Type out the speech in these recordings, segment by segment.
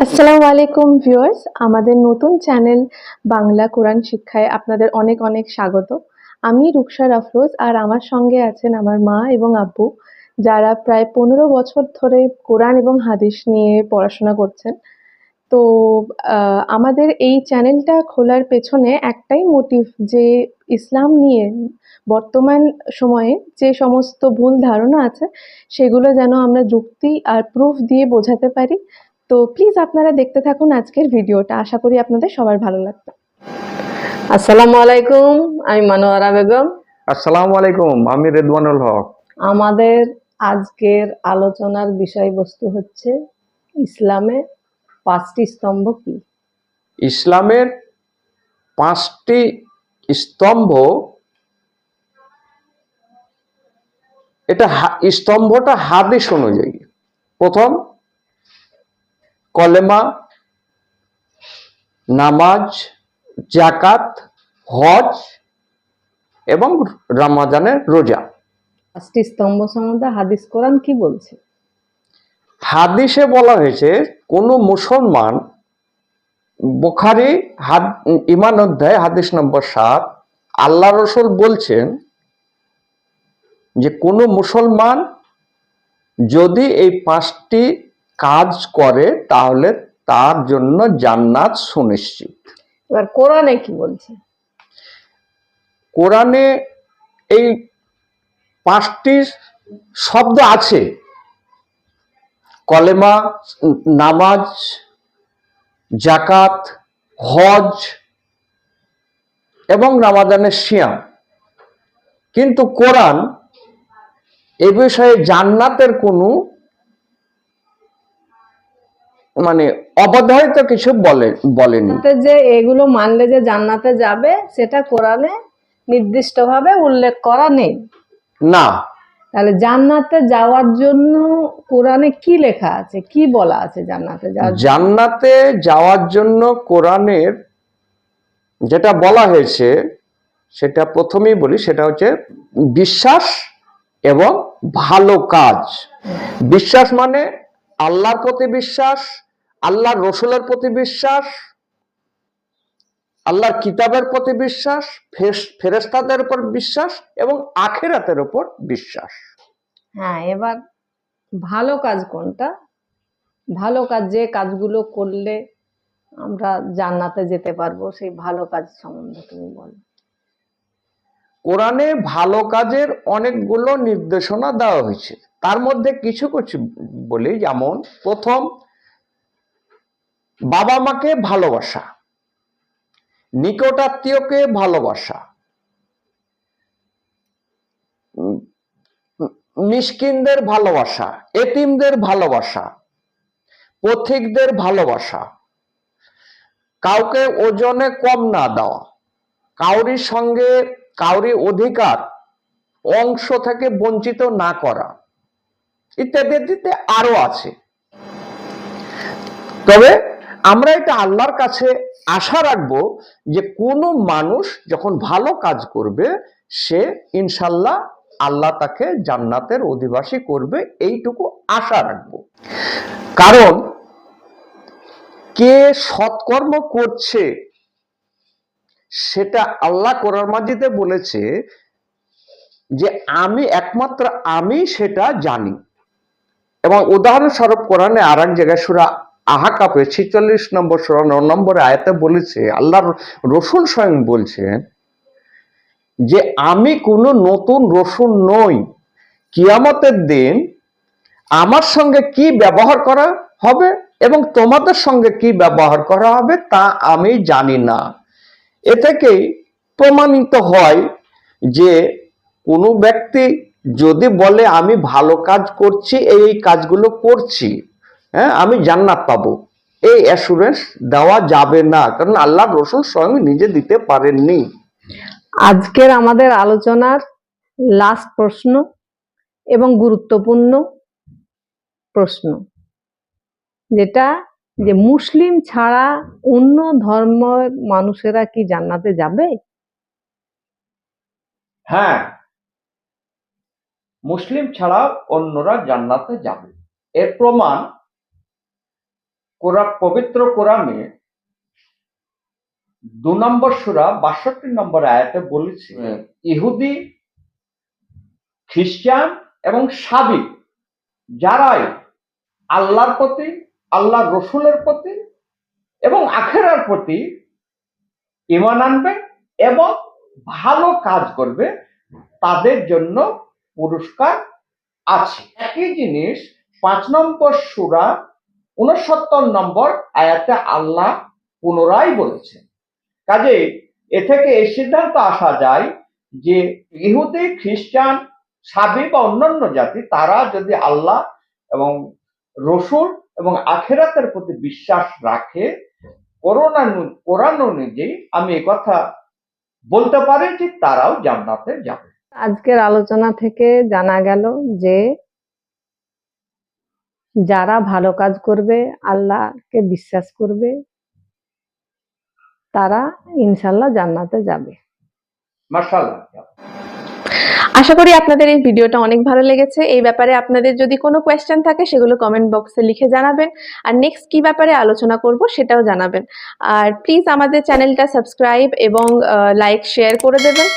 আসসালামু আলাইকুম ভিউয়ার্স, আমাদের নতুন চ্যানেল বাংলা কোরআন শিক্ষায় আপনাদের অনেক অনেক স্বাগত। আমি রুকসার আফরোজ, আর আমার সঙ্গে আছেন আমার মা এবং আব্বু, যারা প্রায় 15 বছর ধরে কোরআন এবং হাদিস নিয়ে পড়াশোনা করছেন। তো আমাদের এই চ্যানেলটা খোলার পেছনে একটাই মোটিভ, যে ইসলাম নিয়ে বর্তমান সময়ে যে সমস্ত ভুল ধারণা আছে সেগুলো যেন আমরা যুক্তি আর প্রুফ দিয়ে বোঝাতে পারি। তো প্লিজ আপনারা দেখতে থাকুন আজকের ভিডিওটা, আশা করি আপনাদের সবার ভালো লাগবে। আসসালামু আলাইকুম, আমি মানোয়ারা বেগম। আসসালামু আলাইকুম, আমি রেদওয়ানুল হক। আমাদের আজকের আলোচনার বিষয়বস্তু হচ্ছে ইসলামের 5টি স্তম্ভ কি? ইসলামের 5টি স্তম্ভ, এটা স্তম্ভটা হাদিস অনুযায়ী। প্রথম কলেমা, নামাজ, যাকাত, হজ এবং রমজানের রোজা। 5টি স্তম্ভ সম্বন্ধে হাদিস কোরআন কি বলছে? হাদিসে বলা হয়েছে কোনো মুসলমান, বুখারী ঈমান অধ্যায় হাদিস নম্বর 7, আল্লাহ রসুল বলছেন যে কোনো মুসলমান যদি এই 5টি কাজ করে তাহলে তার জন্য জান্নাত সুনিশ্চিত। এবার কোরআনে কি বলছে? কোরআনে এই 5টি শব্দ আছে: কলেমা, নামাজ, যাকাত, হজ এবং রমজানের সিয়াম। কিন্তু কোরআন এ বিষয়ে জান্নাতের কোনো অবধারিত কিছু বলেনি। যে এগুলো মানলে যে জান্নাতে যাবে সেটা কোরআনে নির্দিষ্টভাবে উল্লেখ করা নেই। না, তাহলে জান্নাতে যাওয়ার জন্য কোরআনে কি লেখা আছে, কি বলা আছে জান্নাতে যাওয়ার? জান্নাতে যাওয়ার জন্য কোরআনের যেটা বলা হয়েছে সেটা প্রথমেই বলি, সেটা হচ্ছে বিশ্বাস এবং ভালো কাজ। বিশ্বাস মানে আল্লাহর প্রতি বিশ্বাস, আল্লাহর রসুলের প্রতি বিশ্বাস, আল্লাহর কিতাবের প্রতি বিশ্বাস, ফেরেশতাদের উপর বিশ্বাস এবং আখিরাতের উপর বিশ্বাস। হ্যাঁ, এবার ভালো কাজ কোনটা? ভালো কাজ যে কাজগুলো করলে আমরা জান্নাতে যেতে পারবো, সেই ভালো কাজ সম্বন্ধে তুমি বলো। কোরআনে ভালো কাজের অনেকগুলো নির্দেশনা দেওয়া হয়েছে, তার মধ্যে কিছু কিছু বলি। যেমন প্রথম, বাবা মাকে ভালোবাসা, নিকটাত্মীয়কে ভালোবাসা, মিসকিনদের ভালোবাসা, এতিমদের ভালোবাসা, পথিকদের ভালোবাসা, কাউকে ওজনে কম না দেওয়া, কাউরির সঙ্গে কাউরি অধিকার অংশ থেকে বঞ্চিত না করা, ইত্যাদি ইত্যাদি আরো আছে। তবে আমরা এটা আল্লাহর কাছে আশা রাখবো যে কোনো মানুষ যখন ভালো কাজ করবে সে ইনশাল্লাহ আল্লাহ তাকে জান্নাতের অধিবাসী করবে, এইটুকু আশা রাখবো। কারণ কে সৎকর্ম করছে সেটা আল্লাহ কোরআন মাজিদে বলেছে যে একমাত্র আমি সেটা জানি। এবং উদাহরণস্বরূপ কোরআনে আর এক জায়গায় সূরা আহকাফে 46 নম্বর সূরা 9 নম্বর আয়াতে বলেছে, আল্লাহর রসুল স্বয়ং বলছেন যে আমি কোনো নতুন রসুল নই, কিয়ামতের দিন আমার সঙ্গে কি ব্যবহার করা হবে এবং তোমাদের সঙ্গে কি ব্যবহার করা হবে তা আমি জানি না। এ থেকেই প্রমাণিত হয় যে কোনো ব্যক্তি যদি বলে আমি ভালো কাজ করছি, এই কাজগুলো করছি, হ্যাঁ আমি জান্নাত পাবো, এই অ্যাসুরেন্স দেওয়া যাবে না, কারণ আল্লাহ রসুল স্বয়ং নিজে দিতে পারেননি। আজকের আমাদের আলোচনার লাস্ট প্রশ্ন এবং গুরুত্বপূর্ণ প্রশ্ন, যেটা যে মুসলিম ছাড়া অন্য ধর্মের মানুষেরা কি জান্নাতে যাবে? হ্যাঁ, মুসলিম ছাড়া অন্যরা জান্নাতে যাবে। এর প্রমাণ পবিত্র কোরআনে 2 নম্বর সূরা 62 নম্বর আয়াতে বলেছে, ইহুদি, খ্রিস্টান এবং সাবিক যারাই আল্লাহর প্রতি, আল্লাহর রসুলের প্রতি এবং আখিরার প্রতি ঈমান আনবে এবং ভালো কাজ করবে, তাদের জন্য পুরস্কার আছে। একই জিনিস 5 নম্বর সূরা 69 নম্বর আয়াতে আল্লাহ পুনরায় বলেছেন। কাজেই এ থেকে এই সিদ্ধান্ত আসা যায় যে ইহুদি, খ্রিস্টান, সাবি বা অন্যান্য জাতি তারা যদি আল্লাহ এবং রসুল এবং আখিরাতের প্রতি বিশ্বাস রাখে, কোরআন অনুযায়ী আমি এই কথা বলতে পারি যে তারাও জান্নাতে যাবে। আজকের আলোচনা থেকে জানা গেল যে যারা ভালো কাজ করবে, আল্লাহকে বিশ্বাস করবে, তারা ইনশাল্লাহ জান্নাতে যাবে। মাশাআল্লাহ। আশা করি আপনাদের এই ভিডিওটা অনেক ভালো লেগেছে। এই ব্যাপারে আপনাদের যদি কোনো কোয়েশ্চেন থাকে সেগুলো কমেন্ট বক্সে লিখে জানাবেন, আর নেক্সট কি ব্যাপারে আলোচনা করব সেটাও জানাবেন। আর প্লিজ আমাদের চ্যানেলটা সাবস্ক্রাইব এবং লাইক শেয়ার করে দেবেন।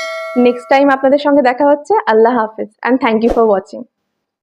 নেক্সট টাইম আপনাদের সঙ্গে দেখা হচ্ছে। আল্লাহ হাফেজ, and thank you for watching.